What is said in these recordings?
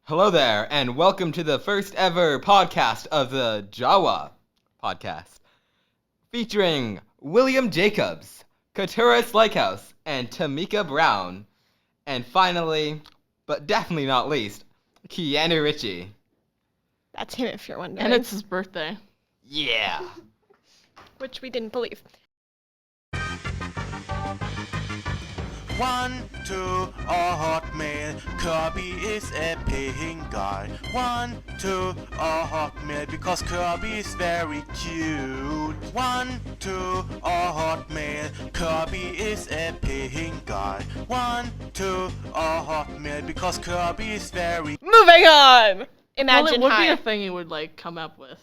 Hello there, and welcome to the first ever podcast of the J.A.W.W.A podcast, featuring William Jacobs, Katura Slykehouse, and Tamika Brown, and finally, but definitely not least, Keanu Ritchie. That's him, if you're wondering. And it's his birthday. Yeah. Which we didn't believe. 1, 2, a hotmail. Kirby is a paying guy. 1, 2, a hotmail because Kirby is very cute. 1, 2, a hotmail. Kirby is a paying guy. 1, 2, a hotmail because Kirby is very. Moving on! Imagine Well, it would High. be a thing you would come up with.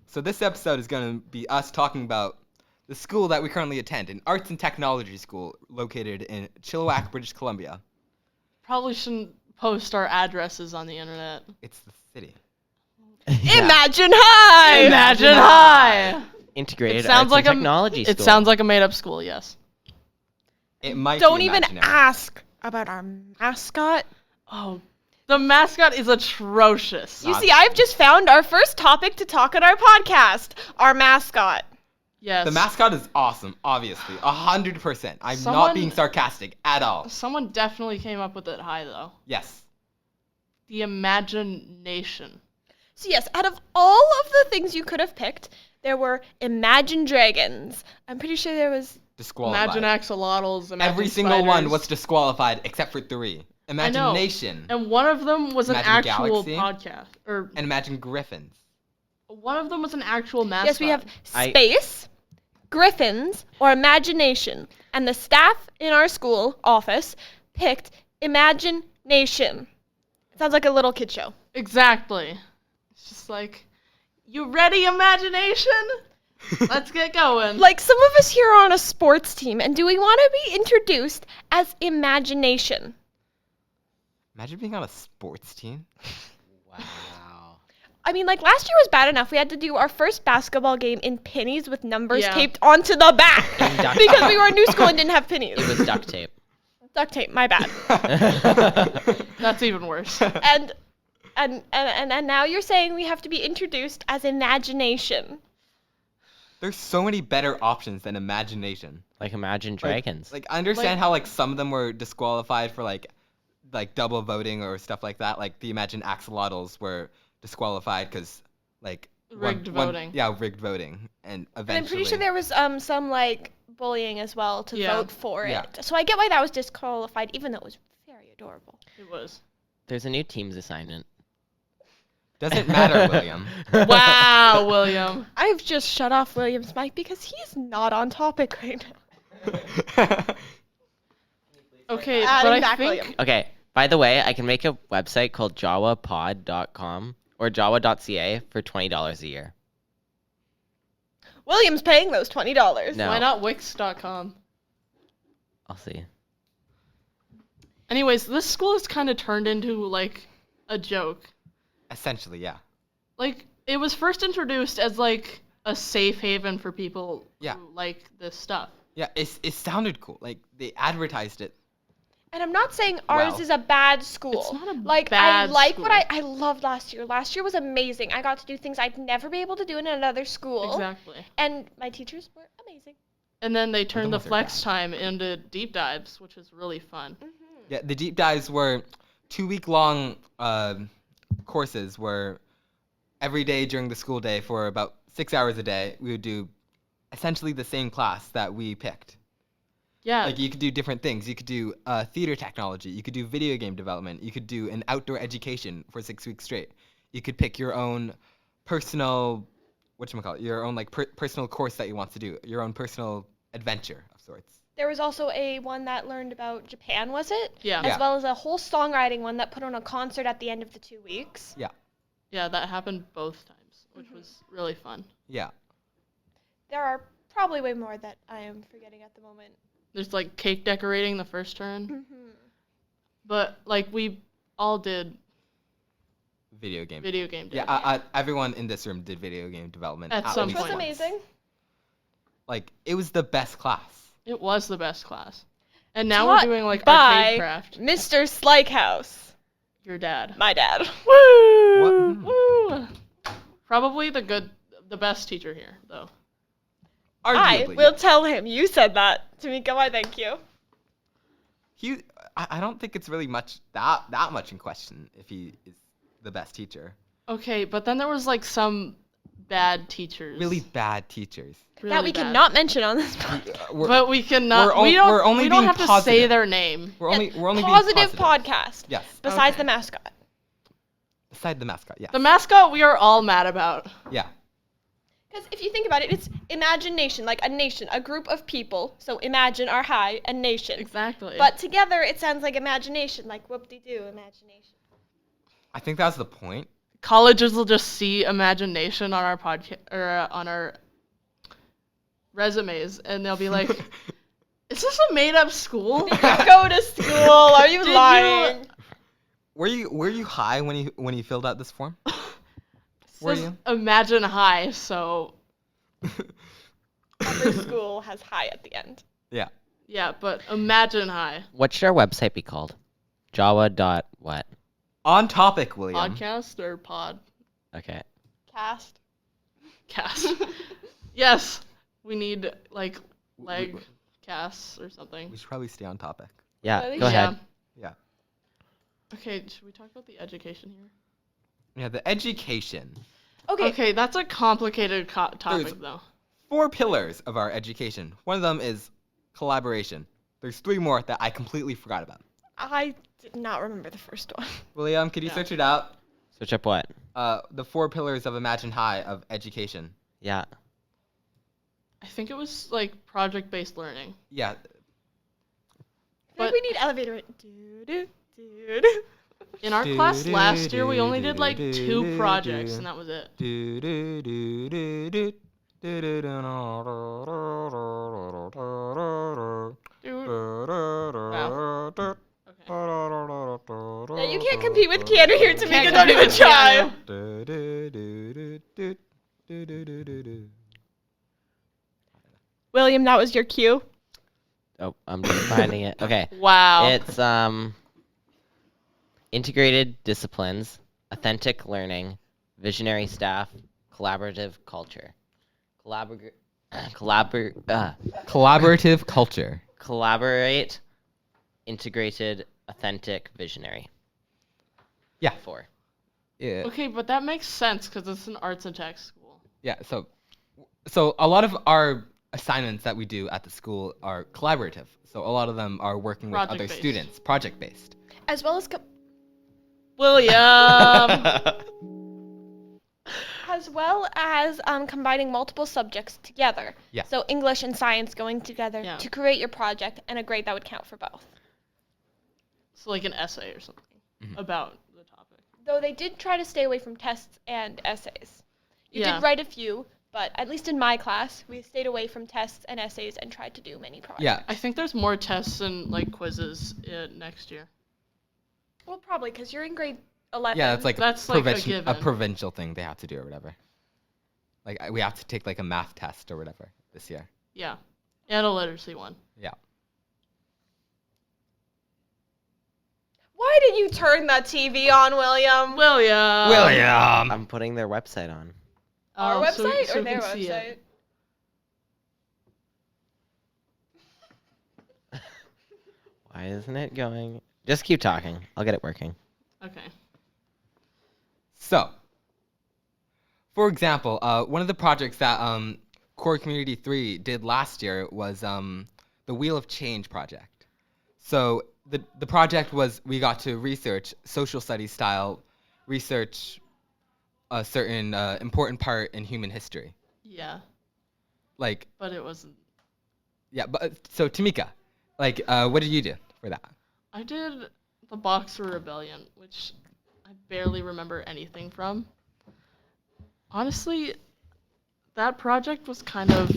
So this episode is going to be us talking about the school that we currently attend, an arts and technology school located in Chilliwack, British Columbia. Probably shouldn't post our addresses on the internet. It's the city. Imagine High! Imagine High! Integrated It sounds arts like and technology school. It sounds like a made-up school, yes. It might Don't be even imaginary. ask about our mascot. Oh, the mascot is atrocious. You see, I've just found our first topic to talk on our podcast. Our mascot. Yes. The mascot is awesome, obviously. 100%. I'm not Someone- being sarcastic at all. Someone definitely came up with it high, though. Yes. The imagination. So yes, out of all of the things you could have picked, there were Imagine Dragons. I'm pretty sure there was... Disqualified. Imagine axolotls. Imagine Every single one spiders. was disqualified except for 3. Imagination. And one of them was an Imagine actual Galaxy? podcast. Or And Imagine Griffins. one of them was an actual mascot. Yes, we have Space, Griffins, or Imagination. And the staff in our school office picked Imagination. Sounds like a little kid show. Exactly. It's just like, you ready, imagination? Let's get going. Like, some of us here are on a sports team, and do we want to be introduced as Imagination? Imagine being on a sports team. Wow. I mean, like, last year was bad enough. We had to do our first basketball game in pennies with numbers Yeah. taped onto the back. And duct Because tape. we were a new school and didn't have pennies. It was duct tape. Duct tape, my bad. That's even worse. And now you're saying we have to be introduced as Imagination. There's so many better options than Imagination. Like Imagine Dragons. Like I understand how like some of them were disqualified for like double voting or stuff like that. Like the Imagine Axolotls were disqualified because like Rigged voting. Yeah, rigged voting, and eventually. And I'm pretty sure there was some like bullying as well to Yeah. vote for Yeah. it. So I get why that was disqualified, even though it was very adorable. It was. There's a new Teams assignment. Doesn't matter, William. Wow, William. I've just shut off William's mic because he's not on topic right now. Okay, Adding but I back think William. Okay, by the way, I can make a website called jawapod.com or jawa.ca for $20 a year. William's paying those $20. No. why not Wix.com? I'll see. Anyways, this school has kind of turned into like a joke. Essentially, yeah. Like, it was first introduced as like a safe haven for people Yeah. who like this stuff. Yeah, it sounded cool. Like they advertised it. And I'm not saying ours Wow. is a bad school. It's not a like bad I like school. what I loved last year. Last year was amazing. I got to do things I'd never be able to do in another school. Exactly. And my teachers were amazing. And then they turned the ones are flex bad. time into deep dives, which is really fun. Yeah, the deep dives were 2-week-long courses where every day during the school day for about 6 hours a day, we would do essentially the same class that we picked. Yeah. Like you could do different things. You could do theater technology. You could do video game development. You could do an outdoor education for 6 weeks straight. You could pick your own personal, your own like personal course that you want to do. Your own personal adventure of sorts. There was also a one that learned about Japan, was it? Yeah. As well as a whole songwriting one that put on a concert at the end of the 2 weeks. Yeah, that happened both times, which was really fun. Yeah. There are probably way more that I am forgetting at the moment. There's like cake decorating the first turn. Mm-hmm. But like we all did Video game. video game day. Yeah, everyone in this room did video game development. At some Which least was point. once. amazing. Like, it was the best class. It was the best class. And now Taught we're doing like by arcade craft. Mr. Slikehouse, Your dad. my dad. Woo! What? Woo! Probably the best teacher here, though. I Arguably, will yes. tell him you said that. Tamika, why thank you. I don't think it's really that much in question if he is the best teacher. Okay, but then there was like some bad teachers. Really bad teachers. Really that we bad. cannot mention on this podcast. But we cannot. we're only we don't being have to say positive. their name. We're only being Positive positive. podcast. Yes. Besides Okay. the mascot. Beside the mascot, yeah. The mascot we are all mad about. Yeah. Because if you think about it, it's imagination, like a nation, a group of people. So imagine our high, a nation. Exactly. But together it sounds like imagination, like whoop-de-doo, imagination. I think that's the point. colleges will just see imagination on our podcast or on our resumes, and they'll be like, "Is this a made-up school?" Go to school. Are you Did lying? Were you high when you filled out this form? Were Says you? Imagine high, so Every school has high at the end. Yeah. yeah, but imagine high. What should our website be called? J.A.W.W.A. On topic, William. Podcast or pod? Okay. Cast. Cast. Yes, we need like leg casts or something. We should probably stay on topic. Yeah, Really? go ahead. Yeah. Okay, should we talk about the education here? Yeah, the education. Okay. Okay, that's a complicated topic There's- though. 4 pillars of our education. One of them is collaboration. There's 3 more that I completely forgot about. I did not remember the first one. William, could you Yeah. search it out? Search up what? The 4 pillars of Imagine High of education. Yeah. I think it was like project-based learning. Yeah. I feel like But- we need elevator. Do-do-do-do. In our class last year, we only did like 2 projects, and that was it. Dude. Okay. Yeah, you can't compete with Keanu here, Tamika. Can't Don't even compete with try. Keanu. William, that was your cue. Oh, I'm just finding it. Okay. Wow. It's integrated disciplines, authentic learning, visionary staff, collaborative culture. Collaborative culture. Collaborate, integrated, authentic, visionary. Yeah. 4. Yeah. Okay, but that makes sense because it's an arts and tech school. Yeah, so a lot of our assignments that we do at the school are collaborative. So a lot of them are working with other Project-based. students, project-based. As well as William. combining multiple subjects together. Yeah. So English and science going together Yeah. to create your project, and a grade that would count for both. So like an essay or something about the topic. Though they did try to stay away from tests and essays. You Yeah. did write a few, but at least in my class, we stayed away from tests and essays and tried to do many projects. Yeah. I think there's more tests and like quizzes next year. Well, probably because you're in grade 11. Yeah, that's like That's a like a provincial, given. provincial thing they have to do or whatever. Like we have to take like a math test or whatever this year. Yeah. And a literacy one. Yeah. Why did you turn the TV on, William? William. William. I'm putting their website on. Our so we- website so or we their can see website? it. Why isn't it going? Just keep talking. I'll get it working. Okay. So, for example, one of the projects that Core Community 3 did last year was the Wheel of Change project. So the project was we got to research social studies style, research a certain important part in human history. Yeah. Like, But it wasn't. yeah, but so Tamika, like, what did you do for that? I did the Boxer Rebellion, which I barely remember anything from. Honestly, that project was kind of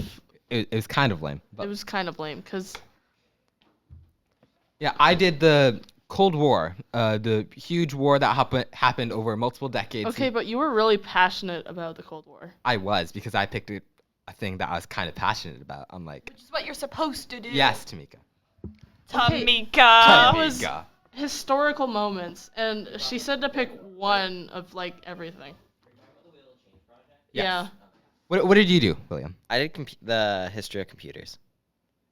It was kind of lame. But it was kind of lame because yeah, I did the Cold War, the huge war that happened over multiple decades. okay, but you were really passionate about the Cold War. I was because I picked a thing that I was kind of passionate about. I'm like, Which is what you're supposed to do. yes, Tamika. Tamika. That was Tamika. historical moments, and she said to pick one of like everything. Yes. Yeah. What did you do, William? I did the history of computers.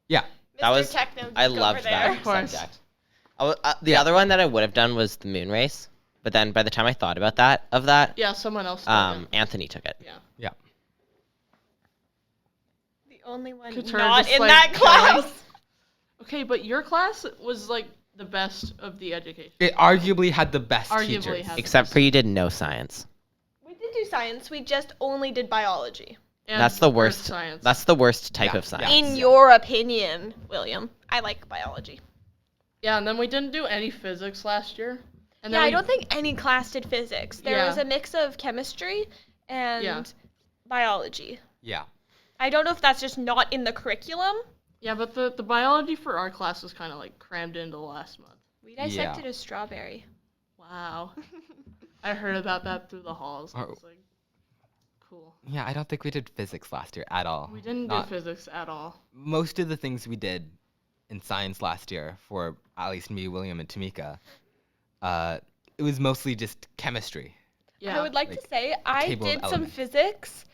Yeah. That Mr. was Techno I geek loved over there. that Of course. subject. The other one that I would have done was the moon race, but then by the time I thought about that, Yeah, someone else. Took it. Anthony took it. Yeah. Yeah. The only one Couture not just, in like, that going. class. Okay, but your class was like the best of the education. It arguably had the best Arguably teachers. had- Except for you did no science. We did do science. We just only did biology. And That's the earth worst. Science. That's the worst type Yeah, of yeah. science. In your opinion, William, I like biology. Yeah, and then we didn't do any physics last year. And then Yeah, I we- don't think any class did physics. There Yeah. was a mix of chemistry and Yeah. biology. Yeah. I don't know if that's just not in the curriculum. Yeah, but the biology for our class was kind of like crammed into last month. We dissected a strawberry. Wow. I heard about that through the halls. I Oh. was like, cool. Yeah, I don't think we did physics last year at all. We didn't Not- do physics at all. Most of the things we did in science last year, for at least me, William, and Tamika, it was mostly just chemistry. Yeah. I would like to Like, say I table of did some elements. physics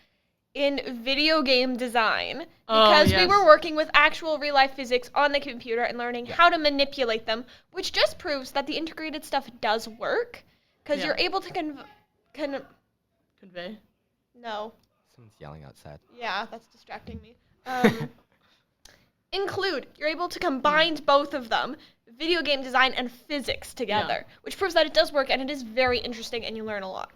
in video game design Oh, because we yes. were working with actual real life physics on the computer and learning how to manipulate them, which just proves that the integrated stuff does work because Yeah. you're able to Convey. no. Someone's yelling outside. Yeah, that's distracting me. You're able to combine both of them, video game design and physics together, which proves that it does work and it is very interesting and you learn a lot.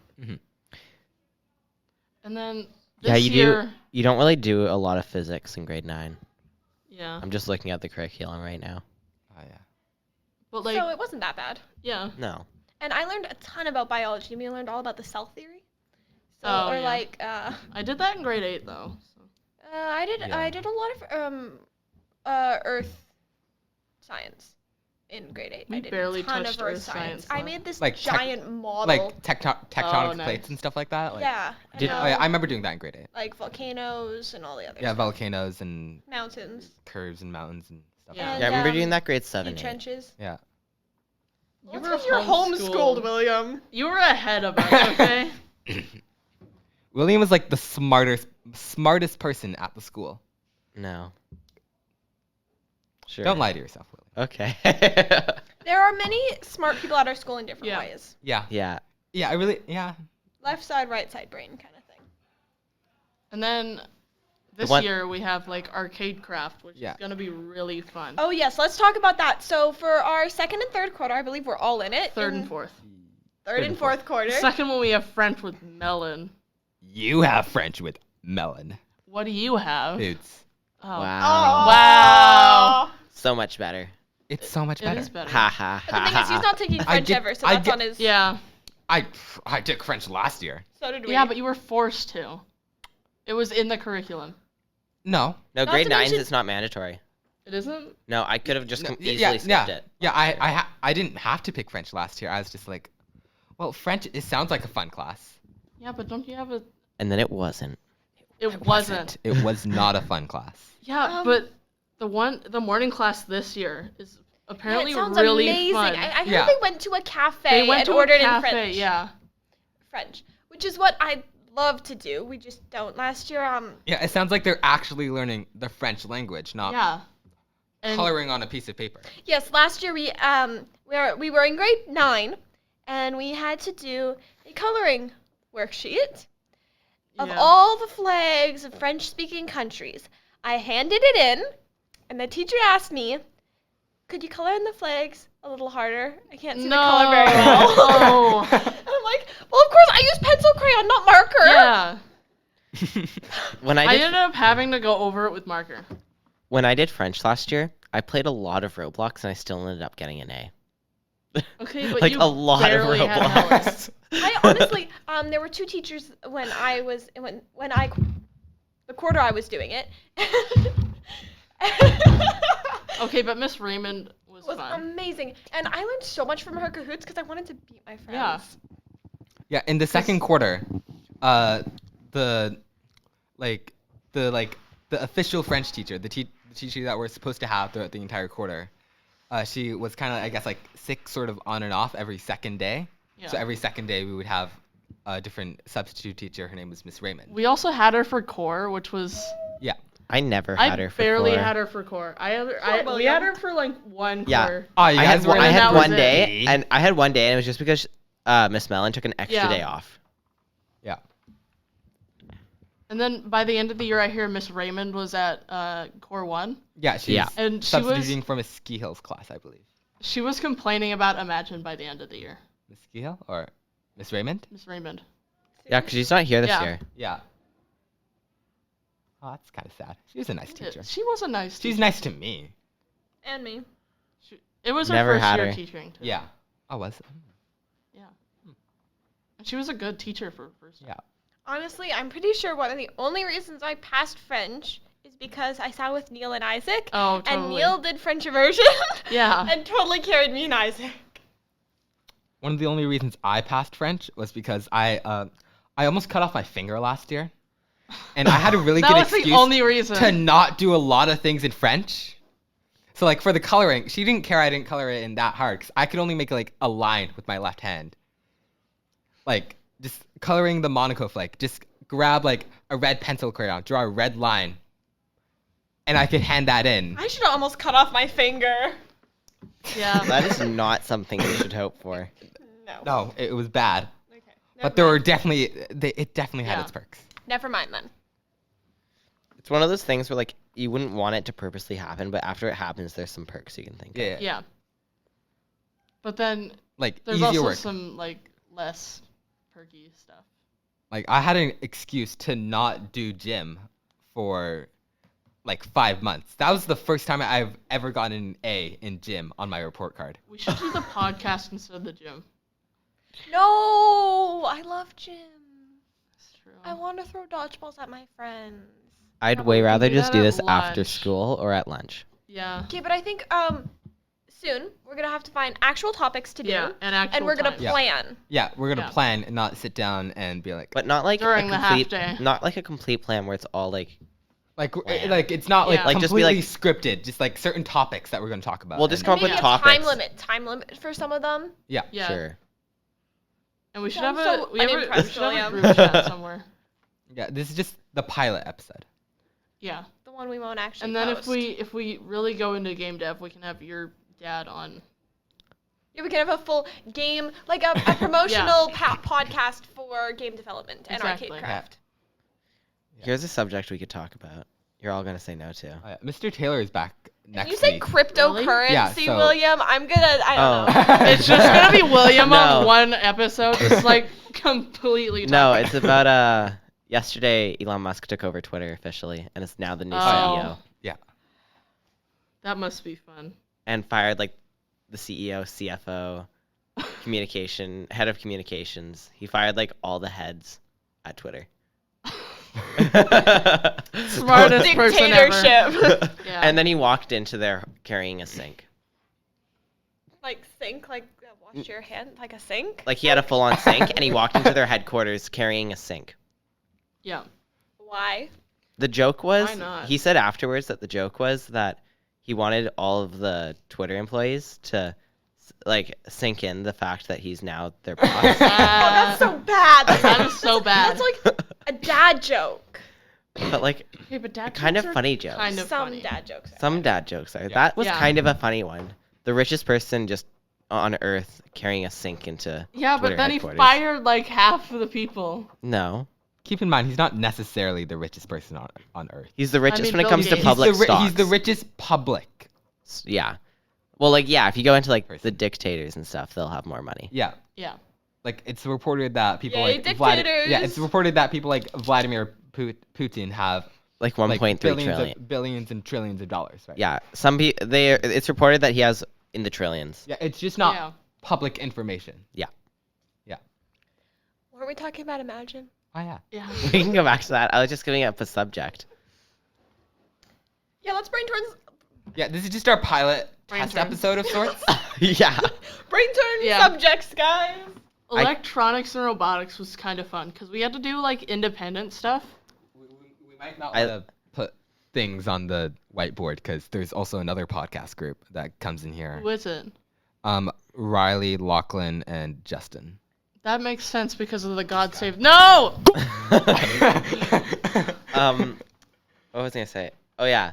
And then Yeah, this you year, do. You don't really do a lot of physics in grade 9. Yeah. I'm just looking at the curriculum right now. Oh yeah. But like, So it wasn't that bad. yeah. No. And I learned a ton about biology. We learned all about the cell theory. So, Oh, or yeah. like, I did that in grade 8 though. So. I did Yeah. I did a lot of earth science in grade 8. We I did barely a ton touched of earth earth science. science, I though. made this Like giant model. Like tectonic Oh, nice. plates and stuff like that. Like, yeah. Did- and, Oh, yeah, I remember doing that in grade 8. like volcanoes and all the other Yeah, stuff. volcanoes and Mountains, curves and mountains and stuff. Yeah. Like And, Yeah, I remember doing um, that grade deep 7. 8. trenches. that. Yeah. You Well, were that's 'cause you're homeschooled, William. You were ahead of us, okay? William was like the smartest person at the school. No. Sure. Don't lie to yourself, William. Okay. There are many smart people at our school in different Yeah. ways. Yeah. yeah. Yeah, I really. Yeah. Left side, right side brain kind of thing. And then this one- year we have like arcade craft, which Yeah. is gonna be really fun. Oh yes, let's talk about that. So for our second and third quarter, I believe we're all in it. Third in and fourth. Third and fourth quarter. The second one we have French with melon. You have French with melon. What do you have? Boots. Oh. Wow. Wow. So much better. It's so much It better. is better. Ha ha But the ha. thing is, he's not taking I French get- ever, so I that's get- on his. Yeah. I took French last year. So did we. Yeah, but you were forced to. It was in the curriculum. No. No, Not grade to 9s, mention- it's not mandatory. It isn't? No, I could have just No, easily skipped it. Yeah, I didn't have to pick French last year. I was just like, well, French, it sounds like a fun class. Yeah, but don't you have a... And then it wasn't. It wasn't. It was not a fun class. Yeah, Um, but the morning class this year is Yeah, apparently it sounds really amazing. fun. I heard Yeah. they went to a cafe They went and to ordered a cafe, in French. yeah. French, which is what I love to do. We just don't. Last year, Yeah, it sounds like they're actually learning the French language, not Yeah. And coloring on a piece of paper. yes, last year we were in grade 9, and we had to do a coloring worksheet of yeah. all the flags of French-speaking countries. I handed it in, and the teacher asked me, "Could you color in the flags a little harder? I can't see the color very well." Oh. And I'm like, "Well, of course, I use pencil crayon, not marker." Yeah. When I I did ended up having to go over it with marker. when I did French last year, I played a lot of Roblox and I still ended up getting an A. Okay, but Like you a lot of barely had melon. Roblox. I honestly, there were two teachers when the quarter I was doing it. Okay, but Miss Raymond was was fun. amazing, and I learned so much from her Kahoots because I wanted to beat my friends. Yeah. Yeah, in the second quarter, the official French teacher, the teacher that we're supposed to have throughout the entire quarter, she was kind of, I guess, like sick sort of on and off every second day. Yeah. So every second day we would have a different substitute teacher. Her name was Miss Raymond. We also had her for core, which was Yeah. I never had her for barely core. had her for core. Poor We had William. her for like one Yeah. core. Oh, you I guys had, were I in had that one was day, it. and I had one day, and it was just because Miss Mellon took an extra Yeah. day off. Yeah. And then by the end of the year, I hear Miss Raymond was at core 1. Yeah, she's Yeah. And she was substituting from a Ski Hills class, I believe. she was complaining about Imagine by the end of the year. Miss Ski Hill or Miss Raymond? Miss Raymond. Yeah, because she's not here this Yeah. year. Yeah. Oh, that's kind of sad. She was a nice teacher. She was a nice teacher. She's nice to me. And me. It was her Never first had year her. teaching, too. Yeah. Oh, was it? Yeah. And she was a good teacher for first time. Yeah. Honestly, I'm pretty sure one of the only reasons I passed French is because I sat with Neil and Isaac. Oh, And totally. Neil did French immersion. Yeah. And totally carried me and Isaac. One of the only reasons I passed French was because I almost cut off my finger last year, and I had a really That good was the excuse only reason. to not do a lot of things in French. So like for the coloring, she didn't care I didn't color it in that hard because I could only make like a line with my left hand. Like just coloring the Monaco flag, just grab like a red pencil crayon, draw a red line, and I could hand that in. I should have almost cut off my finger. Yeah. That is not something you should hope for. No. No, it was bad, Okay. but there were definitely it definitely had Yeah. its perks. Never mind then. It's one of those things where like you wouldn't want it to purposely happen, but after it happens, there's some perks you can think Yeah, of. yeah. Yeah. But then Like there's easier also work. some like less perky stuff. Like I had an excuse to not do gym for like 5 months. That was the first time I've ever gotten an A in gym on my report card. We should do the podcast instead of the gym. No, I love gym. That's true. I want to throw dodgeballs at my friends. I'd Yeah, but way we can rather do just that do at this after lunch. school or at lunch. Yeah. Okay, but I think soon we're gonna have to find actual topics to do. Yeah, and actual And we're gonna time. Yeah. plan. Yeah, we're gonna Yeah. plan and not sit down and be like, But not like During a the half complete, day. not like a complete plan where it's all like. like, like it's not like Yeah. Like, just be completely like- scripted. Just like certain topics that we're gonna talk about. We'll just and- come up Maybe with a topics. time limit for some of them. Yeah. Yeah. Sure. And we should I'm have so we should unimpressed, have a William. group chat somewhere. Yeah. This is just the pilot episode. Yeah. The one we won't actually And then post. if we really go into game dev, we can have your dad on. Yeah, we can have a full game, like a promotional podcast for game development and Exactly. arcade craft. Yeah. Here's a subject we could talk about. You're all gonna say no to. Yeah. Mr. Taylor is back If next you say week. cryptocurrency, Yeah, so- William, I'm gonna, I don't Oh. know. It's just gonna be William No. on one episode, just like completely. No, talking. it's about yesterday Elon Musk took over Twitter officially and is now the new Oh. CEO Yeah. That must be fun. and fired like the CEO, CFO, head of communications. He fired like all the heads at Twitter. Smartest person ever. Dictatorship. Yeah. And then he walked into there carrying a sink. Like sink, like wash your hand, like a sink. Like he had a full-on sink and he walked into their headquarters carrying a sink. Yeah. Why? The joke was, Why not? he said afterwards that the joke was that he wanted all of the Twitter employees to like sink in the fact that he's now their boss. Oh, that's so bad. That is so bad. That's like a dad joke. But like Okay, but dad kind jokes of are funny jokes. Kind of Some funny. dad jokes. Some dad jokes are. Yeah. That was Yeah. kind of a funny one. The richest person just on earth carrying a sink into Yeah, Twitter but then headquarters. he fired like half of the people. No. Keep in mind, he's not necessarily the richest person on Earth. He's the richest mean, when it Bill comes to Gates. public stocks. He's the richest public. Yeah. Well, like, yeah, if you go into, like, the Person. dictators and stuff, they'll have more money. Yeah. Yeah. Like, it's reported that people Yay, like dictators! Yeah, it's reported that people like Vladimir Putin have Like like 1.3 billions trillion. billions and trillions of dollars, right? Yeah. It's reported that he has in the trillions. Yeah, it's just not Yeah. public information. Were we talking about Imagine? Oh yeah. Yeah. We can go back to that. I was just giving up a subject. Yeah, let's brain turns. Yeah, this is just our pilot Brain test turn. episode of sorts. Yeah. Brain turn Yeah. subjects, guys. Electronics and robotics was kind of fun because we had to do like independent stuff. we might not I- want to put things on the whiteboard because there's also another podcast group that comes in here. Who is it? Riley, Lachlan, and Justin. That makes sense because of the God Save. No! What was I gonna say? Oh yeah,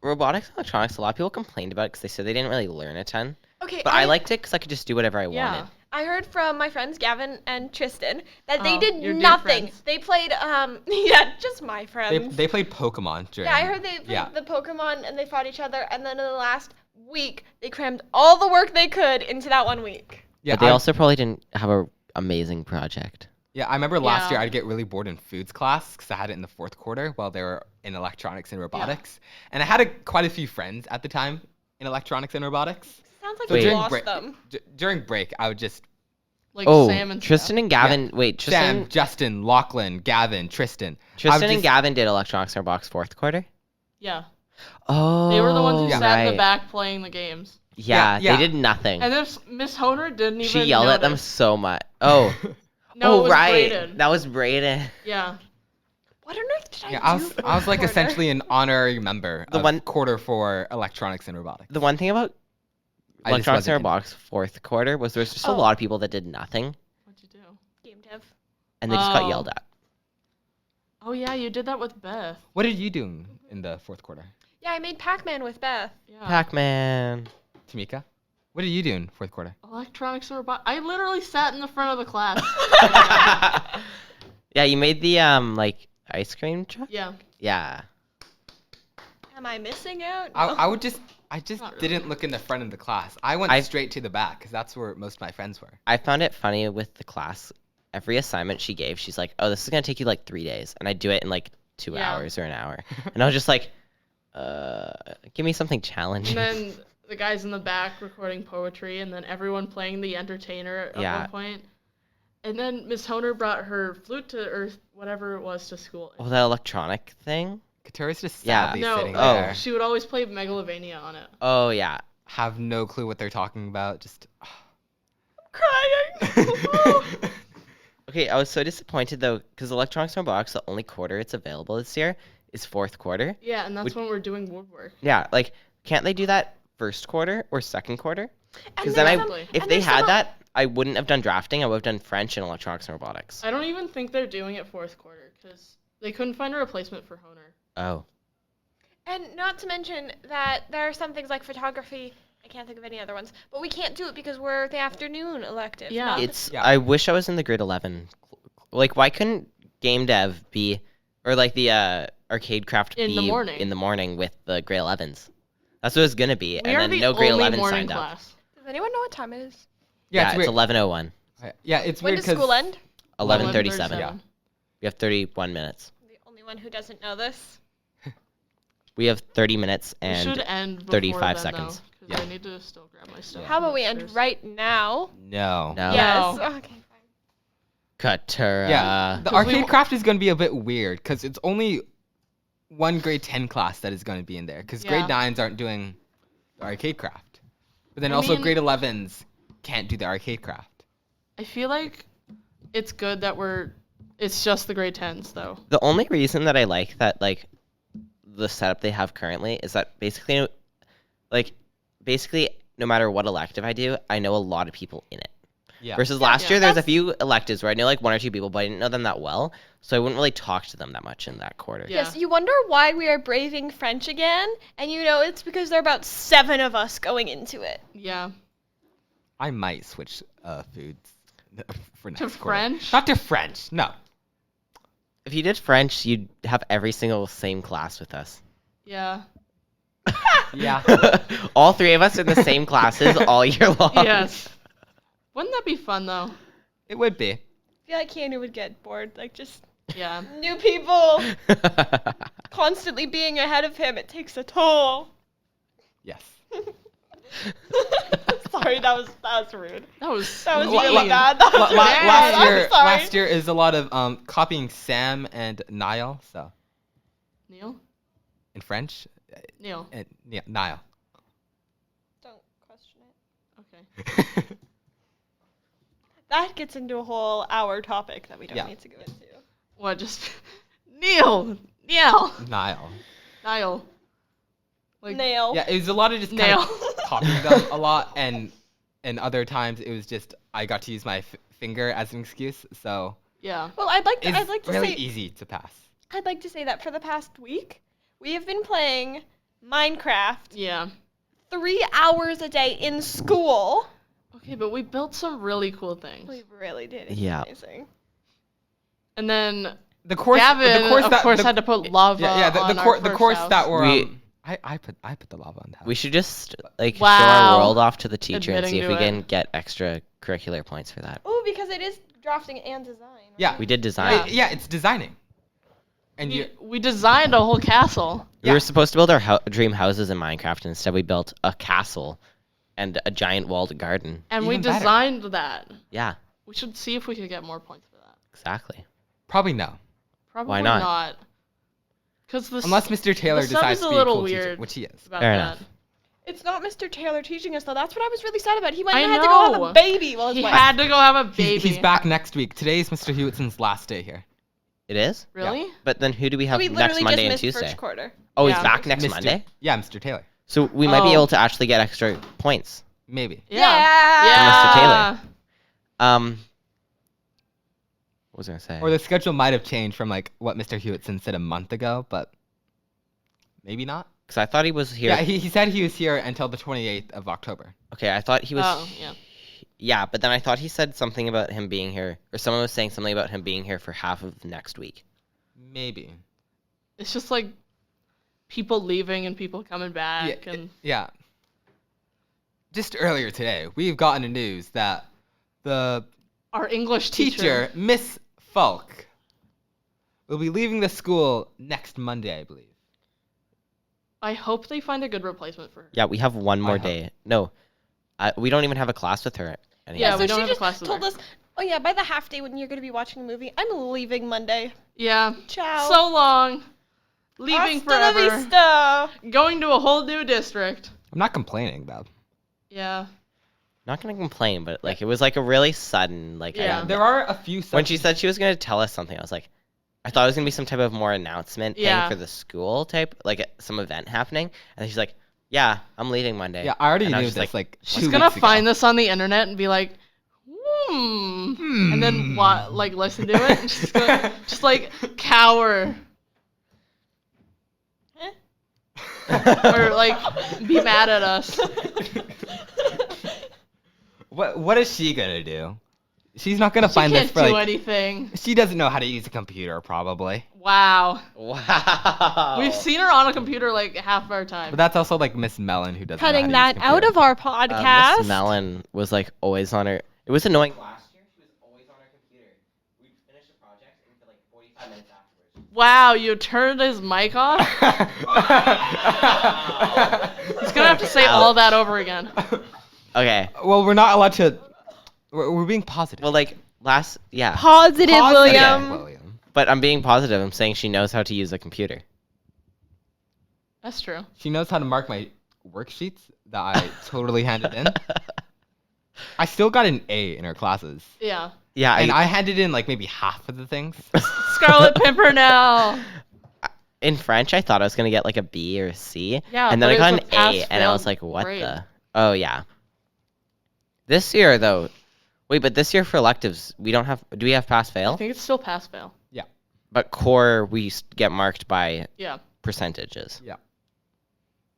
robotics and electronics. A lot of people complained about it because they said they didn't really learn a ton. Okay, But I liked it because I could just do whatever I wanted. I heard from my friends Gavin and Tristan that they Oh, did your dear nothing. friends. They played yeah, just my They, friends. they played Pokemon during. Yeah, I heard they played Yeah. the Pokemon and they fought each other, and then in the last week they crammed all the work they could into that 1 week. Yeah, But they I- also probably didn't have a amazing project. Yeah, I remember last Yeah. year I'd get really bored in foods class because I had it in the fourth quarter while they were in electronics and robotics. And I had quite a few friends at the time in electronics and robotics. Sounds like So we during lost break, them. during break, I would just Like Oh, Sam and Tristan and Gavin. Wait, Sam, Justin, Lachlan, Gavin, Tristan. I would Tristan and just- Gavin did electronics in our box fourth quarter. Yeah. Oh, They were the ones who sat in the right. back playing the games. Yeah, Yeah. they did nothing. And this Miss Honer didn't even She yelled at them notice. so much. Oh, No, it oh was right, Brayden. that was Brayden. Yeah. What on earth did I Yeah, do? I was for I was like quarter? essentially an honorary member The of one- quarter for electronics and robotics. The one thing about I just electronics in our wasn't in. box fourth quarter was there was just a Oh. lot of people that did nothing, What'd you do? game dev. and they just got Oh. yelled at. Oh yeah, you did that with Beth. What did you do in the fourth quarter? Yeah, I made Pac-Man with Beth. Yeah. Pac-Man. Tamika? What did you do in fourth quarter? Electronics and robot. I literally sat in the front of the class. Yeah, you made the like ice cream truck. Yeah. Yeah. Am I missing out? I would I just Not really. didn't look in the front of the class. I went I- straight to the back because that's where most of my friends were. I found it funny with the class. Every assignment she gave, she's like, "Oh, this is gonna take you like 3 days," and I do it in like 2 Yeah. hours or an hour, and I was just like, give me something And challenging." then the guys in the back recording poetry, and then everyone playing the entertainer at Yeah. one point. And then Miss Honer brought her flute to, or whatever it was, to school. Oh, that electronic thing. Katura's just Yeah. sadly No, sitting Oh. there. she would always play Megalovania on it. Oh yeah. Have no clue what they're talking about. Just Crying. Okay, I was so disappointed though, because electronics in our box, the only quarter it's available this year is fourth quarter. Yeah, and that's Would- when we're doing woodwork. Yeah, like can't they do that first quarter or second quarter? Because And then there's Exactly. if and they there's had some- that, I wouldn't have done drafting. I would have done French and electronics and robotics. I don't even think they're doing it fourth quarter because they couldn't find a replacement for Honer. Oh. And not to mention that there are some things like photography. I can't think of any other ones, but we can't do it because we're the afternoon elective. Yeah. not the- It's. Yeah. I wish I was in the grade 11. Like, why couldn't game dev be, or like the arcade craft In be the morning. in the morning with the grade 11s? That's what it was gonna be, We and are then the no grade only 11 morning signed up. class. Does anyone know what time it is? Yeah, it's it's weird. 11:01. Yeah, it's When weird does because school end? 11:37. 11:37. We have 31 minutes. I'm the only one who doesn't know this. We have 30 minutes We should and end before 35 then, seconds. Because Yeah. I need to still grab my stuff. How from about we end upstairs. right now? no. no. Yes. No. Okay, fine. Katura. Yeah, the 'Cause we arcade wa- craft is going to be a bit weird because it's only one grade 10 class that is going to be in there because grade Yeah. 9s aren't doing the arcade craft. But then I also mean- grade 11s can't do the arcade craft. I feel like it's good that it's just the grade 10s though. The only reason that I like that, like, the setup they have currently is that basically, no matter what elective I do, I know a lot of people in it. Yeah. Versus last Yeah. year, there's a That's- few electives where I knew like 1 or 2 people, but I didn't know them that well, so I wouldn't really talk to them that much in that quarter. Yeah. Yes, you wonder why we are braving French again, and you know it's because there are about 7 of us going into it. Yeah. I might switch foods for next To quarter. French? Not to French, no. If you did French, you'd have every single same class with us. Yeah. Yeah. All 3 of us in the same classes all year long. Yes. Wouldn't that be fun though? It would be. I feel like Keanu would get bored, like just Yeah. new people constantly being ahead of him. It takes a toll. Yes. Sorry, that was rude. That was That was La- really la- bad. That was really bad. I'm sorry. last year is a lot of copying Sam and Niall, so Neil? in French, Neil. and Niall. Don't question it. Okay. That gets into a whole hour topic that we don't Yeah. need to go into. What, just Neil! Neil! Niall. Niall. Like, Nail. Yeah, it was a lot of just kind Nail. of copying them a lot, and other times it was just I got to use my finger as an excuse. So Yeah. Well, I'd like to it's really say easy to pass. I'd like to say that for the past week, we have been playing Minecraft Yeah. 3 hours a day in school. Okay, but we built some really cool things. We really did. It's Yeah. amazing. And then The course, Gavin, the course of that, course, the, had to put lava yeah, the, on the, our the first course house. that were We- I put the lava on the house. We should just like show Wow. our world off to the teacher and Admitting see if to we it. can get extracurricular points for that. Oh, because it is drafting and design. Right? Yeah. We did design. Yeah. It's designing. And you We designed a whole castle. We Yeah. were supposed to build our dream houses in Minecraft, and instead we built a castle and a giant walled garden. And we Even better. designed that. Yeah, We should see if we could get more points for that. exactly. probably no, Probably not? Because this unless Mr. Taylor the sub decides is to a be a little cool teacher, weird. which he is. about Fair that. enough. It's not Mr. Taylor teaching us though. That's what I was really sad about. He went I and had to go have know. a baby while his He wife. had to go have a baby. He's back next week. Today's Mr. Hewittson's last day here. It is? Really? But then who do we have we next literally Monday and just missed Tuesday? first quarter. Oh, Yeah. he's back next Mr. Monday? Yeah, Mr. Taylor. So we might be Oh. able to actually get extra points. Maybe. Yeah. Yeah. Mr. Taylor. What was I going to say? Or the schedule might have changed from like what Mr. Hewitson said a month ago, but maybe not. Because I thought he was here. Yeah, he said he was here until the 28th of October. Okay, I thought he was. Oh, yeah. Yeah, but then I thought he said something about him being here, or someone was saying something about him being here for half of next week. Maybe. It's just like people leaving and people coming back. Yeah, And yeah. Just earlier today, we've gotten the news that the our English teacher, Miss Falk, will be leaving the school next Monday, I believe. I hope they find a good replacement for her. Yeah, we have one more hope. day. No, we don't even have a class with her anymore. Yeah, so we don't she have a just class with told her. us, oh yeah, by the half day when you're going to be watching a movie, I'm leaving Monday. Yeah. Ciao. So long. Leaving Hasta la forever. vista. Going to a whole new district. I'm not complaining, though. Yeah. Not gonna complain, but like it was like a really sudden like. Yeah. There are a few. When she said she was gonna tell us something, I was like, I thought it was gonna be some type of more announcement Yeah. thing for the school type, like some event happening. And then she's like, "Yeah, I'm leaving Monday." Yeah, I already And I knew was this just like She's 2 gonna weeks ago. find this on the internet and be like, and then like listen to it. And she's gonna just like cower or like be mad at us. What is she gonna do? She's not gonna She find can't this for do like. anything. She doesn't know how to use a computer, probably. Wow. Wow. We've seen her on a computer like half of our time. But that's also like Miss Mellon who doesn't. Cutting know how that to use a out of computer. our podcast. Miss Mellon was like always on her. It was annoying. Last year, she was always on her computer. We'd finish a project and for like 45 minutes afterwards. Wow, you turned his mic off? He's gonna have to say all that over again. Okay. Well, we're not allowed to. We're being positive. Well, like yeah. Positive, William. William. But I'm being positive. I'm saying she knows how to use a computer. That's true. She knows how to mark my worksheets that I totally handed in. I still got an A in her classes, Yeah. Yeah, and I handed in like maybe half of the things. Scarlet Pimpernel. in French, I thought I was gonna get like a B or a C. Yeah, and then but I got it an was a pass, A, and I was fail like, what grade. the? Oh yeah. This year though, wait, but this year for electives, we don't have. Do we have pass I fail? think it's still pass fail. But core, we get marked by Yeah. percentages.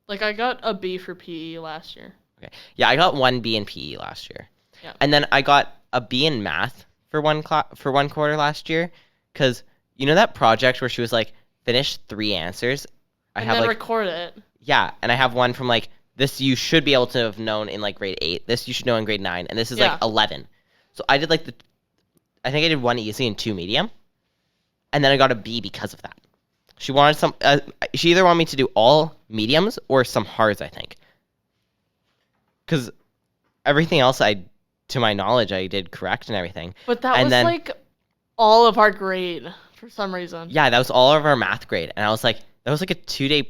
Like I got a B for PE last year. Okay. Yeah, I got 1 B in PE last year. Yeah. And then I got a B in math for one quarter last year, because you know that project where she was like, finish 3 answers. I And have then like record it. yeah, and I have one from like this you should be able to have known in like grade 8. This you should know in grade 9, and this is Yeah. like 11. So I did like I think I did 1 easy and 2 medium, and then I got a B because of that. She wanted some. She either wanted me to do all mediums or some hards, I think. Because everything else, to my knowledge, I did correct and everything. But that And was then- like all of our grade for some reason. Yeah, that was all of our math grade, and I was like, that was like a 2-day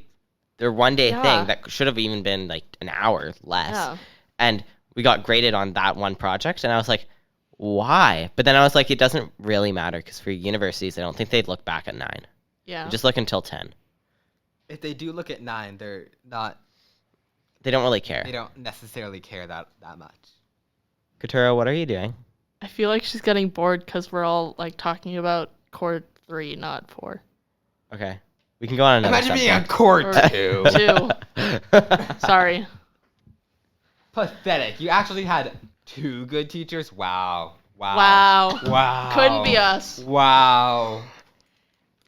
or 1-day Yeah. thing that should have even been like an hour less. Yeah. And we got graded on that one project, and I was like, why? But then I was like, it doesn't really matter because for universities, I don't think they'd look back at 9. Yeah. Just look until 10. if they do look at 9, they're not. They don't really care. They don't necessarily care that much. Katura, what are you doing? I feel like she's getting bored because we're all like talking about chord 3, not 4. Okay. We can go on another Imagine being on subject. chord Or 2. 2. Sorry. Pathetic. You actually had 2 good teachers. Wow. Wow. Wow. Couldn't be us. Wow.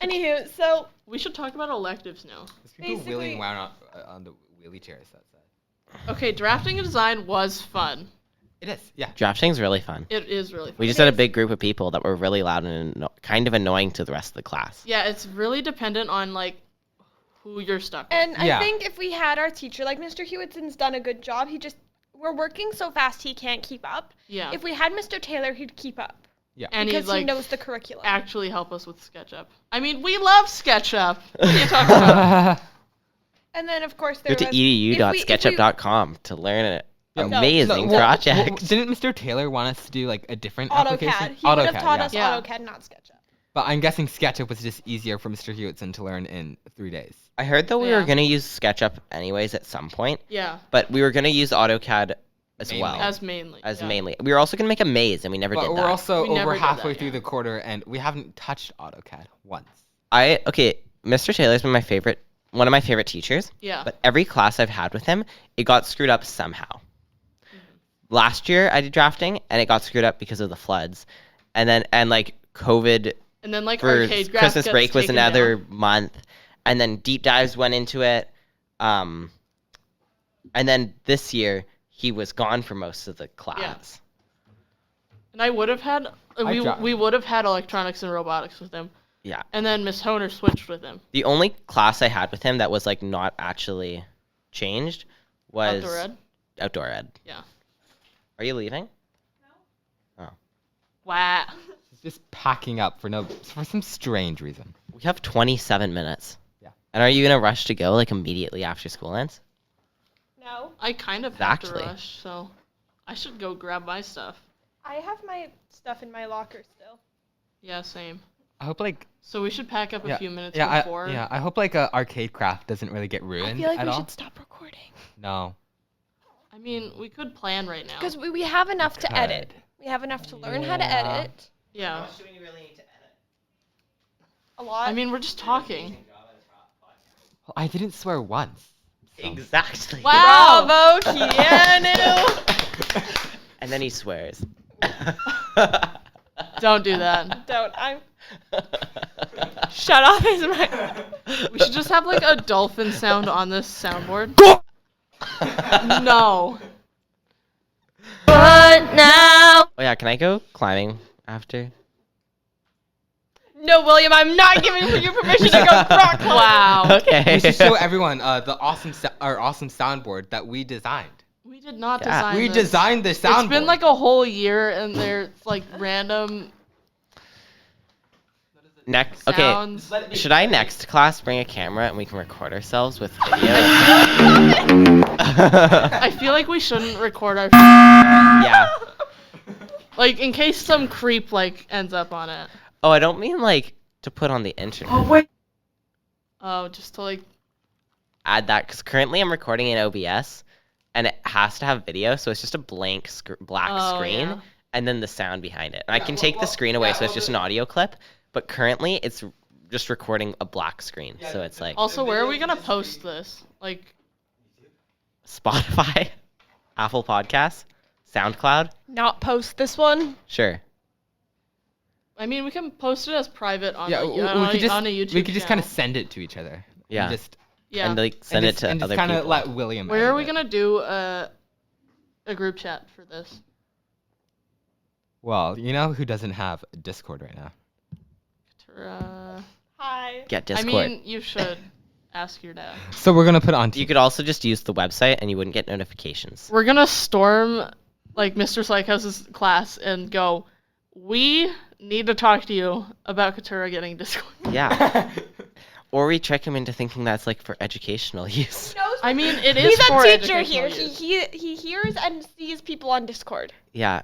Anywho, so We should talk about electives now. There's people Basically- wheeling around on the wheelie chairs outside. Okay, drafting and design was fun. It is, yeah. Drafting's really fun. It is really fun. We just had a big group of people that were really loud and kind of annoying to the rest of the class. Yeah, it's really dependent on like who you're stuck with. and Yeah. I think if we had our teacher, like Mr. Hewittson's done a good job. We're working so fast he can't keep up. Yeah. If we had Mr. Taylor, he'd keep up and because he'd like he knows the curriculum. actually help us with SketchUp. I mean, we love SketchUp. What are you talking about? And then of course Go there to was edu.sketchup.com to learn an Yeah, amazing project. didn't Mr. Taylor want us to do like a different application? AutoCAD. He would have taught yeah. us Yeah. AutoCAD, not SketchUp. But I'm guessing SketchUp was just easier for Mr. Hewitson to learn in 3 days. I heard that we Yeah. were going to use SketchUp anyways at some point, Yeah, but we were going to use AutoCAD as Mainly. well. as mainly. yeah. Mainly. We were also going to make a maze, and we never But did we're that. also We never over did halfway that, through yeah. the quarter, and we haven't touched AutoCAD once. Okay, Mr. Taylor's been one of my favorite teachers. Yeah. But every class I've had with him, it got screwed up somehow. Last year I did drafting, and it got screwed up because of the floods, and like COVID And then like for arcade graphs Christmas gets break was taken another down. month, and then deep dives went into it. And then this year he was gone for most of the class. And I would have had I we would have had electronics and robotics with him. Yeah. And then Miss Honer switched with him. The only class I had with him that was like not actually changed was Outdoor ed. Outdoor ed. Yeah. Are you leaving? Wow. He's just packing up for some strange reason. We have 27 minutes. Yeah. And are you gonna rush to go like immediately after school ends? No. I kind of have to Exactly. rush, so I should go grab my stuff. I have my stuff in my locker still. Yeah, same. I hope like So we should pack up a few minutes yeah, before. I hope like arcade craft doesn't really get I ruined feel like at we all. should stop recording. No. I mean, we could plan right now. Because we have enough to edit. Could. We have enough to learn how to Yeah. edit. Yeah. do we really need to edit? A lot. I mean, we're just talking. Well, I didn't swear once. so. Exactly. Wow. Bravo, Keanu! And then he swears. Don't do that. Don't. I'm. Shut off his mic. We should just have like a dolphin sound on this soundboard. No. But now. Oh yeah, can I go climbing after? No, William, I'm not giving you permission to go rock climbing. Wow. Okay. We should show everyone the awesome soundboard that we designed. We did not Yeah. design We this. designed the soundboard. It's been like a whole year, and there's like random Next, sounds. okay. Should I next class bring a camera and we can record ourselves with video? I feel like we shouldn't record our Yeah. like in case some creep like ends up on it. Oh, I don't mean like to put on the internet. Oh, just to like Add that because currently I'm recording in OBS and it has to have video, so it's just a blank black Oh, screen yeah. and then the sound behind it. And I can take the screen away, so it's just an audio clip. But currently it's just recording a black screen, so it's like Also, where are we gonna post this? Like, Spotify, Apple Podcasts, SoundCloud. Not post this one. Sure. I mean, we can post it as private on Yeah, a, we on, could just on a YouTube we could just kind of channel. send it to each other. Yeah. And just Yeah. And like send it to and other just kind of people. let William. Where are edit we it. gonna do a group chat for this? Well, you know who doesn't have Discord right now? Hi. Get I Discord. mean, you should ask your dad. So we're gonna put on. You could also just use the website and you wouldn't get notifications. We're gonna storm like Mr. Slyhouse's class and go, we need to talk to you about Katura getting Discord. Yeah. Or we trick him into thinking that's like for educational use. I mean, it is He's for a teacher educational here. use. He hears and sees people on Discord. Yeah.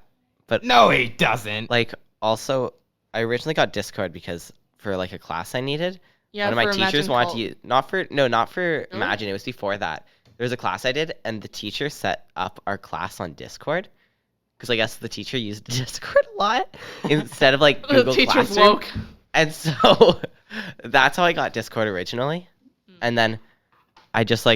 But No, he doesn't. like also I originally got Discord because for like a class I needed, Yeah, One of my for teachers Imagine wanted Cult. to use not for Really? Imagine. It was before that. There was a class I did, and the teacher set up our class on Discord because I guess the teacher used Discord a lot instead of like The Google teacher's Classroom. woke. And so that's how I got Discord originally, and then I just now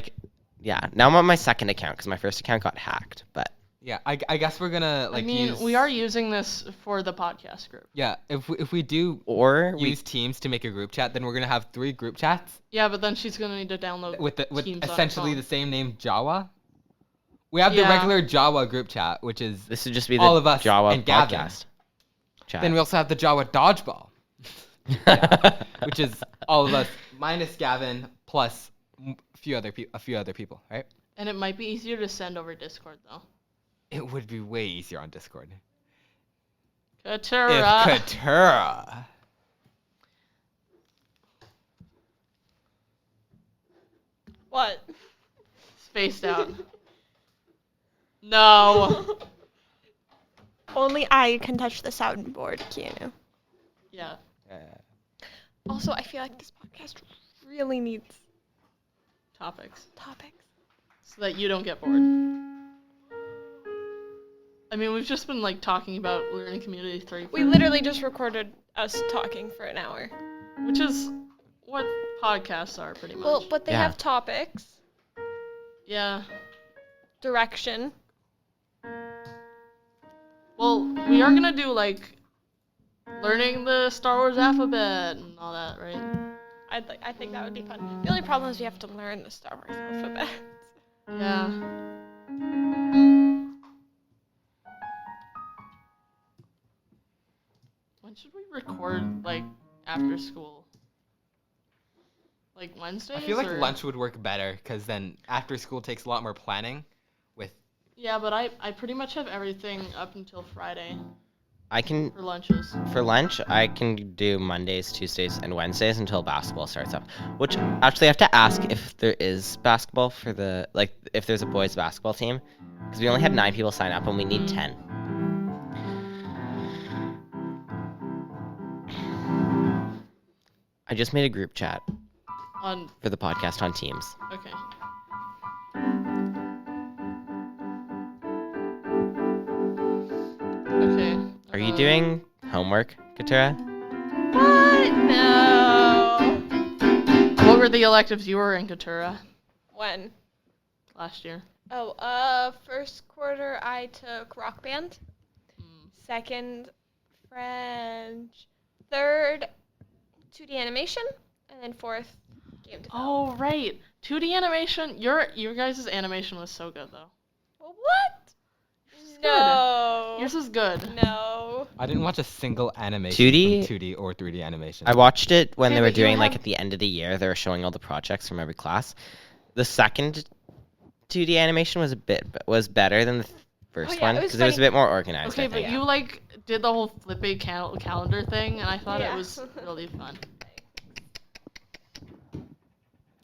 I'm on my second account because my first account got hacked. But Yeah, I guess we're gonna I mean, use. we are using this for the podcast group. Yeah, if we do or we use Teams to make a group chat, then we're gonna have 3 group chats Yeah, but then she's gonna need to download with Teams on her essentially phone. the same name, J.A.W.W.A. We have the Yeah. regular J.A.W.W.A group chat, which is this would just be the all of us Jawa and Gavin. podcast chat. Then we also have the J.A.W.W.A dodgeball, which is all of us minus Gavin plus a few other people, right? And it might be easier to send over Discord though. It would be way easier on Discord. Katura. If Katura. What? Spaced out. No. Only I can touch the soundboard, Keanu. Yeah. Also, I feel like this podcast really needs Topics. topics. So that you don't get bored. I mean, we've just been like talking about learning community 3. We literally just recorded us talking for an hour. Which is what podcasts are pretty much. Well, but they Yeah. have topics, yeah. direction. Well, we are gonna do like learning the Star Wars alphabet and all that, right? I think that would be fun. The only problem is we have to learn the Star Wars alphabet. Yeah. When should we record like after school? Like Wednesdays? I feel like or- lunch would work better because then after school takes a lot more planning. With Yeah, but I pretty much have everything up until Friday I can for lunches. for lunch. I can do Mondays, Tuesdays, and Wednesdays until basketball starts up. Which actually I have to ask if there is basketball for the if there's a boys basketball team because we only had 9 people sign up and we need 10. I just made a group chat On for the podcast on Teams. okay. Okay. Are you doing homework, Katura? What? No. What were the electives you were in, Katura, When? last year? Oh, first quarter I took rock band. Second, French. Third, 2D animation. And then fourth, game development. Oh right, 2D animation. Your guys' animation was so good though. Well, what? is No. Yours is good. No. I didn't watch a single animation 2D? from 2D or 3D animation. I watched it when Okay, they were but you doing like have- at the end of the year. They were showing all the projects from every class. The second 2D animation was better than the first yeah, one it was because it was a funny. bit more organized. Okay, I but think. you like did the whole flipping calendar thing, and I thought Yeah. it was really fun.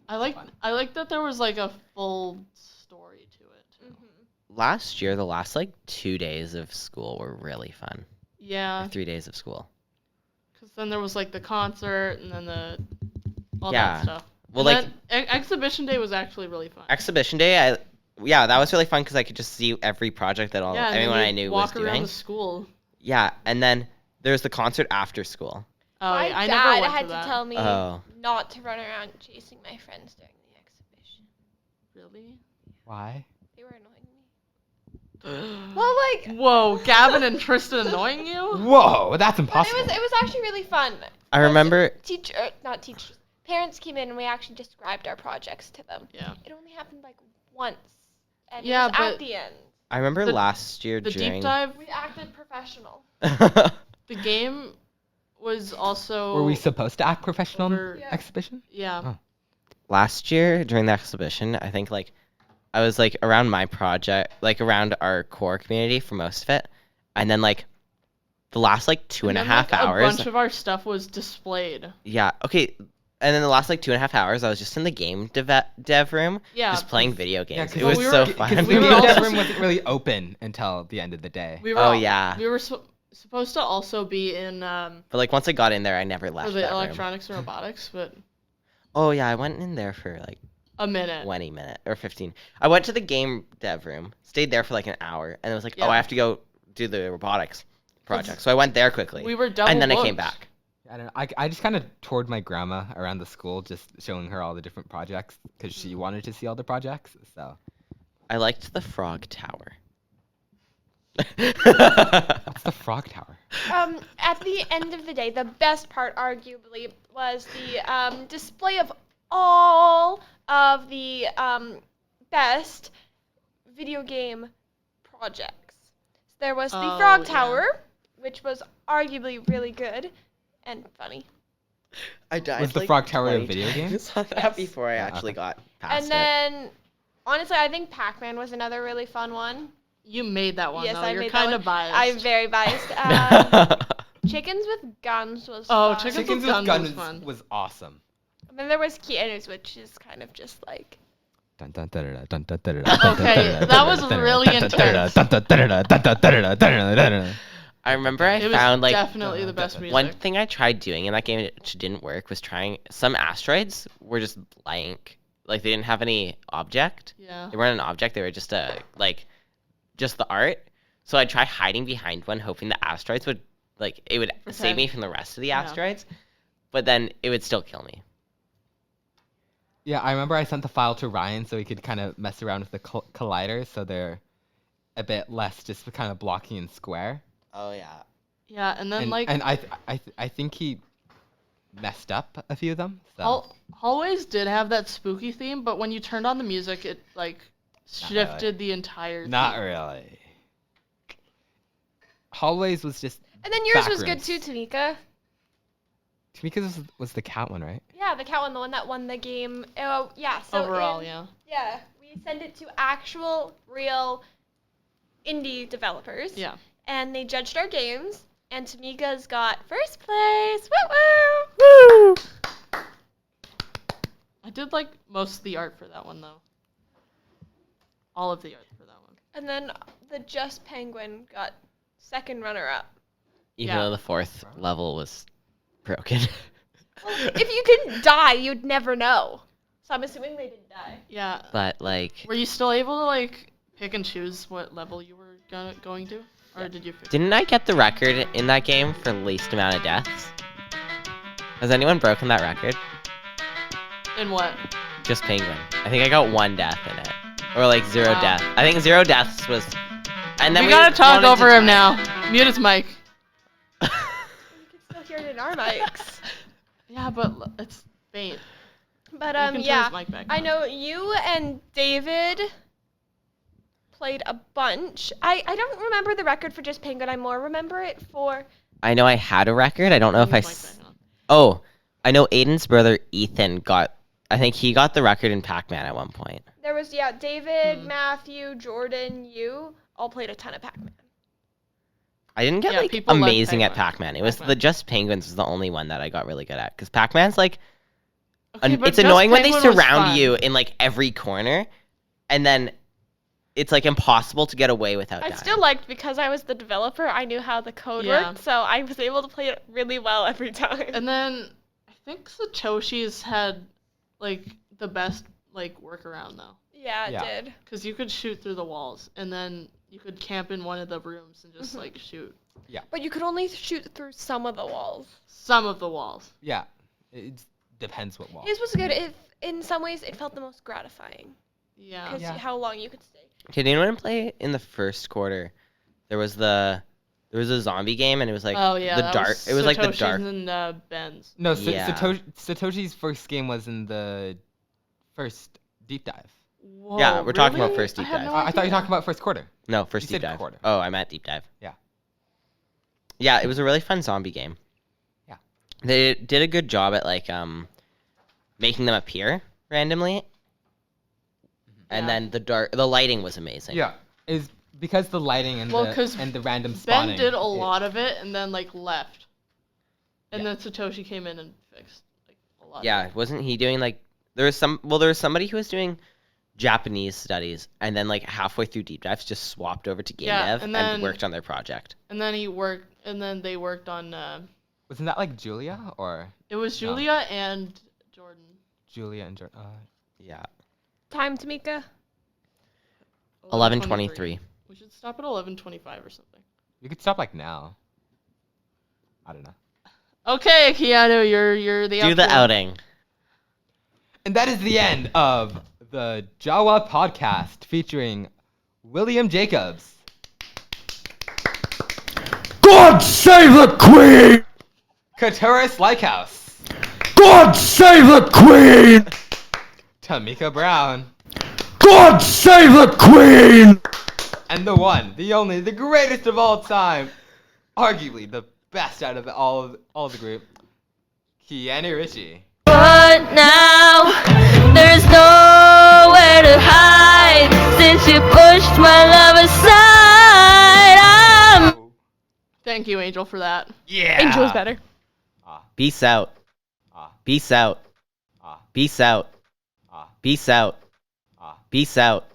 I like that there was like a full story to it. Last year, the last like 2 days of school were really fun. Yeah, Or 3 days of school. because then there was like the concert and then all Yeah. that stuff. Well, And like then exhibition day was actually really fun. exhibition day, that was really fun because I could just see every project that and then everyone you I knew was walk around doing. the school. Yeah, and then there's the concert after school. Oh, My yeah, I dad never went had to that. tell me Oh. not to run around chasing my friends during the exhibition. Really? Why? They were annoying me. Well, like, Whoa, Gavin and Tristan annoying you? Whoa, that's but impossible. it was actually really fun. I remember. Not teachers. Parents came in and we actually described our projects to them. Yeah. It only happened like once, and Yeah, it was but at the end. I remember The- last year The during. deep dive, We acted professional. the game was also. Were we supposed to act professional in over- Yeah. exhibition? Yeah. Oh. Last year during the exhibition, I think like I was like around my project, like around our core community for most of it, and then like the last like two and a then, half like, hours. A bunch of our stuff was displayed. Yeah. Okay. And then the last like 2.5 hours, I was just in the game dev room, Yeah. just playing video games. 'cause It was we so were- fun. Because we the were game also- dev room wasn't really open until the end of the day. We were. Oh, yeah. We were supposed to also be in But like once I got in there, I never left for the that room. electronics and robotics, but Oh yeah, I went in there for like A minute. 20 minutes or 15. I went to the game dev room, stayed there for like an hour, and it was like, Yeah. oh, I have to go do the robotics project. So I went there quickly. We were double and then I came booked. back. I don't know. I just kind of toured my grandma around the school, just showing her all the different projects because she wanted to see all the projects. So I liked the frog tower. what's the frog tower? At the end of the day, the best part, arguably, was the display of all of the best video game projects. There was the Oh, Frog yeah. Tower, which was arguably really good and funny. I died. Was the like, Frog Tower a 20 video game? times on that Yes. before I Yeah, actually okay. got past And then, honestly, I think Pac-Man was another really fun one. You made that one, Yes, though. I You're made that kind one. of biased. I'm very biased. it. Chickens with Guns was Oh, fun. Chickens Chickens with with Guns was Guns fun. was awesome. And then there was Keanu's, which is kind of just like... Dun, dun, da, da, da, dun, dun, da, da, da, Okay, dun, da, da, that was da, da, da, really dun, dun, da, da, intense. dun, dun, da, da, da, dun, dun, da, da, da, da, da, da. I remember I It was found like definitely the best music. one thing I tried doing in that game which didn't work was trying some asteroids were just blank. Like they didn't have any object. Yeah. They weren't an object, they were just just the art. So I'd try hiding behind one, hoping the asteroids would it would save me from the rest of the Yeah. asteroids. But then it would still kill me. Yeah, I remember I sent the file to Ryan so he could kind of mess around with the colliders so they're a bit less just kind of blocky and square. Oh yeah. Yeah, and then And I think he messed up a few of them. So. Hallways did have that spooky theme, but when you turned on the music, it shifted the entire Not theme. really. Hallways was just. And then yours was Backrooms. good too, Tamika. Tamika's was the cat one, right? Yeah, the cat one, the one that won the game. Oh, yeah. So Overall, yeah. Yeah, we send it to actual, real indie developers. Yeah. And they judged our games, and Tamika's got first place. Woo woo! Woo! I did like most of the art for that one, though. All of the art for that one. And then the Just Penguin got second runner-up. Even Yeah. though the fourth level was broken. Well, if you didn't die, you'd never know. So I'm assuming they didn't die. Yeah. But Were you still able to pick and choose what level you were going to, or did you? didn't I get the record in that game for least amount of deaths? Has anyone broken that record? In what? Just Penguin. I think I got 1 death in it. Or 0 Wow. death. I think 0 deaths was. And then We gotta talk wanted to over him try- now. Mute his mic. You can still hear it in our mics. Yeah, but it's faint. But You can turn yeah, his mic back I on. know you and David played a bunch. I don't remember the record for Just Penguin. I more remember it for... I know I had a record. I don't know if I. Turn his mic back on. Oh, I know Aiden's brother Ethan got. I think he got the record in Pac-Man at one point. There was, David, Hmm. Matthew, Jordan, you all played a ton of Pac-Man. I didn't get Yeah, people love amazing at Pac-Man. Pac-Man. It was Pac-Man. the Just Penguins was the only one that I got really good at because Pac-Man's Okay, but it's Just annoying when they Penguin was surround fun. you in every corner, and then it's impossible to get away without I dying. still liked, because I was the developer, I knew how the code Yeah. worked, so I was able to play it really well every time. And then I think Satoshi's had the best workaround though, yeah, it Yeah. did. because you could shoot through the walls, and then you could camp in one of the rooms and just shoot But you could only shoot through some of the walls. some of the walls. Yeah. It depends what wall. His was good. In some ways, it felt the most gratifying, Yeah. because Yeah. how long you could stay. Did anyone play in the first quarter? There was a zombie game, and it was Oh yeah. the that dark. Was It was the Satoshi's dark. and Ben's. No, Yeah. Satoshi's first game was in the first deep dive. Whoa, Yeah, we're talking about really? first deep I had dive. no I thought you were idea. talking about first quarter. No, first You deep said dive. quarter. Oh, I meant deep dive. Yeah. Yeah, it was a really fun zombie game. Yeah. They did a good job at making them appear randomly. And Yeah. then the lighting was amazing. Yeah. Is because the lighting and Well, 'cause the random Ben spawning. did a lot of it and then left, and Yeah. then Satoshi came in and fixed a lot. Yeah, Of it. wasn't he doing there was somebody who was doing Japanese studies and then halfway through deep dives just swapped over to game Yeah, dev and and then- worked on their project. And then they worked on. Wasn't that Julia or? It was No. Julia and Jordan. Julia and Jordan. Yeah. Time, Tamika. 11:23. We should stop at 11:25 or something. You could stop like now. I don't know. Okay, Keanu, you're the Do the outing. And that is the end of the J.A.W.W.A podcast featuring William Jacobs, God save the Queen! Katuris Likehouse, God save the Queen! Tamika Brown, God save the Queen! and the one, the only, the greatest of all time, arguably the best out of all of the group, Keanu Ritchie. But now there's nowhere to hide since you pushed my love aside. Thank you, Angel, for that. Yeah. Angel's better. Peace out. Peace out. Peace out. Peace out. Peace out.